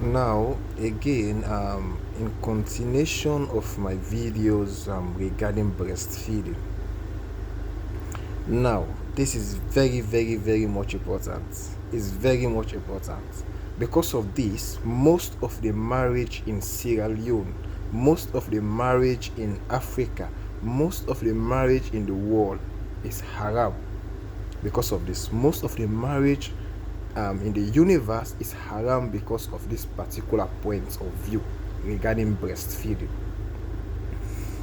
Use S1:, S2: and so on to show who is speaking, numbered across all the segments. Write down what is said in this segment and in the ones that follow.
S1: Now again, in continuation of my videos regarding breastfeeding. Now this is very much important. It's very much important. Because of this, most of the marriage in Sierra Leone, most of the marriage in Africa, most of the marriage in the world is haram. Because of this, most of the marriage in the universe is haram because of this particular point of view regarding breastfeeding.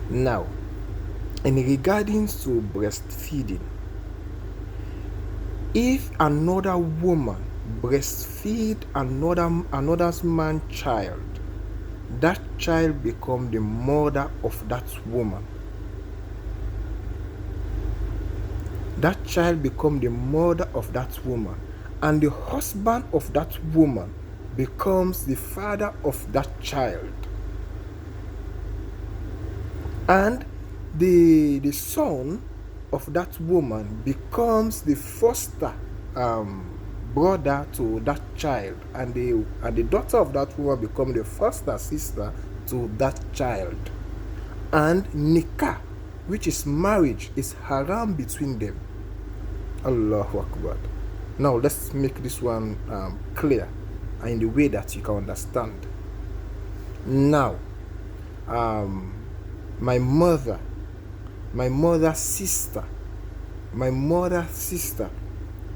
S1: Now, in regarding to breastfeeding, if another woman breastfeed another's man child, that child become the mother of that woman. That child become the mother of that woman, and the husband of that woman becomes the father of that child, and the son of that woman becomes the foster brother to that child, and the daughter of that woman become the foster sister to that child. And nikah, which is marriage, is haram between them. Allahu Akbar. Now let's make this one clear and in the way that you can understand. Now, my mother's sister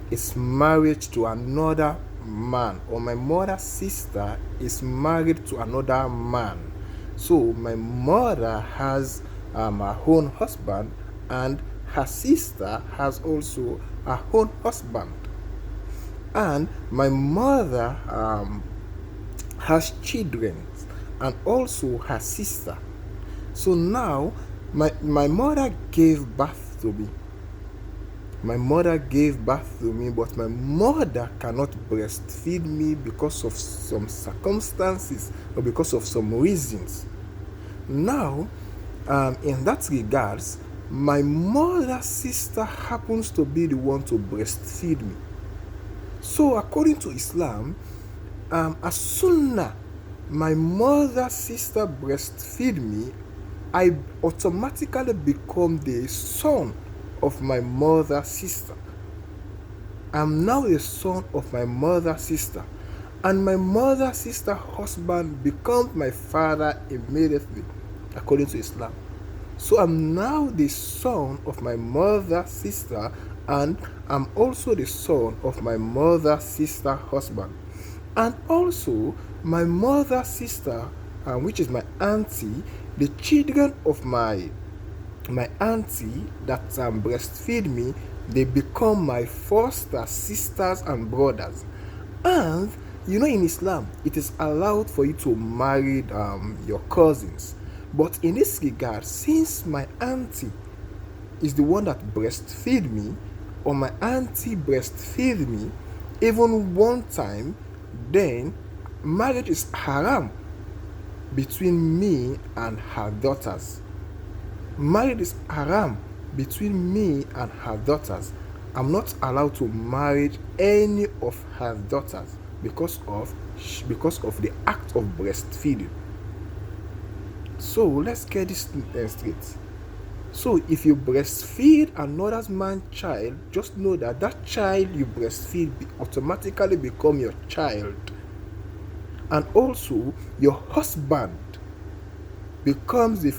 S1: is married to another man, or my mother's sister is married to another man. So my mother has her own husband, and her sister has also her own husband. And my mother has children, and also her sister. So now my mother gave birth to me. My mother gave birth to me, but my mother cannot breastfeed me because of some circumstances or because of some reasons. Now, in that regards, my mother's sister happens to be the one to breastfeed me. So according to Islam, as soon as my mother's sister breastfeed me, I automatically become the son of my mother's sister. I'm now the son of my mother's sister, and my mother's sister husband becomes my father immediately, according to Islam. So I'm now the son of my mother's sister, and I'm also the son of my mother's sister husband. And also my mother's sister, which is my auntie, the children of my auntie that breastfeed me, they become my foster sisters and brothers. And in Islam, it is allowed for you to marry your cousins. But in this regard, since my auntie is the one that breastfeed me, or my auntie breastfeed me even one time, then marriage is haram between me and her daughters. Marriage is haram between me and her daughters. I'm not allowed to marry any of her daughters because of the act of breastfeeding. So let's get this straight. So if you breastfeed another man's child, just know that that child you breastfeed automatically become your child. And also your husband becomes the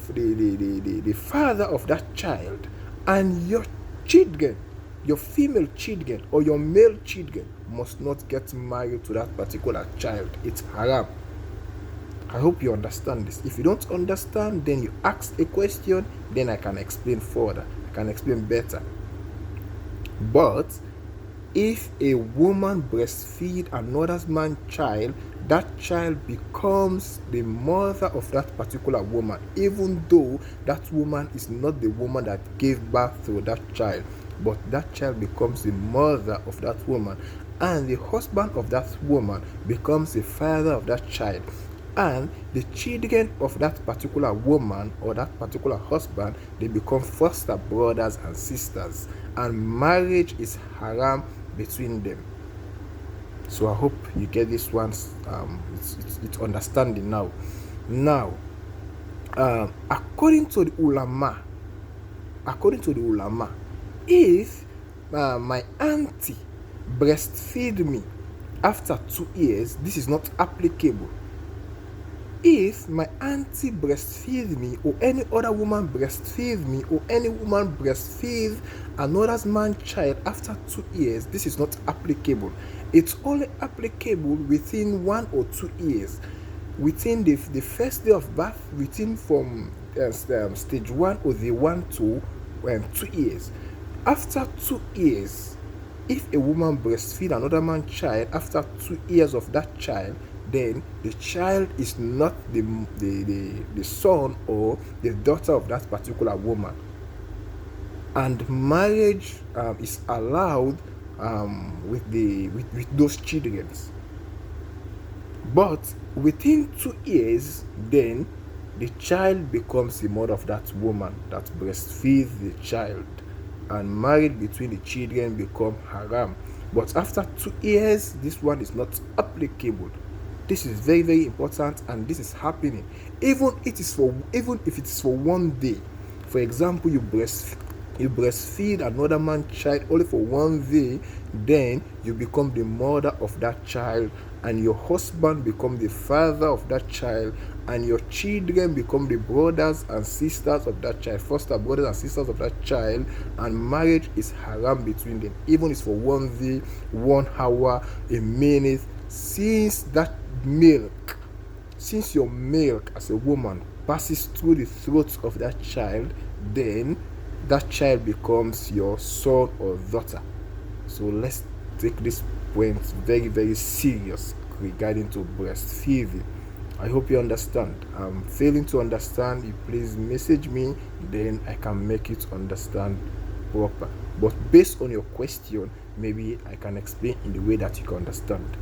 S1: father of that child, and your children, your female children or your male children, must not get married to that particular child. It's haram. I hope you understand this. If you don't understand, then you ask a question, then I can explain further. I can explain better. But if a woman breastfeeds another man's child, that child becomes the mother of that particular woman, even though that woman is not the woman that gave birth to that child, but that child becomes the mother of that woman, and the husband of that woman becomes the father of that child, and the children of that particular woman or that particular husband, they become foster brothers and sisters, and marriage is haram between them. So I hope you get this one. It's understanding now. Now, according to the ulama, if my auntie breastfeed me after 2 years, this is not applicable. If my auntie breastfeed me, or any other woman breastfeed me, or any woman breastfeed another man's child after 2 years, this is not applicable. It's only applicable within 1 or 2 years. Within the first day of birth, within from stage 1 or the 1 to 2 years. After 2 years, if a woman breastfeed another man's child after 2 years of that child, then the child is not the son or the daughter of that particular woman, and marriage is allowed with those children. But within 2 years, then the child becomes the mother of that woman that breastfeeds the child, and marriage between the children become haram. But after 2 years, this one is not applicable. This is very, very important, and this is happening even if it is for 1 day. For example, you breastfeed another man's child only for 1 day, then you become the mother of that child, and your husband become the father of that child, and your children become the brothers and sisters of that child, foster brothers and sisters of that child, and marriage is haram between them, even if it's for 1 day, 1 hour, a minute. Since your milk as a woman passes through the throat of that child, then that child becomes your son or daughter. So let's take this point very, very serious regarding to breastfeeding. I hope you understand. I'm failing to understand, you please message me, then I can make it understand proper. But based on your question, maybe I can explain in the way that you can understand.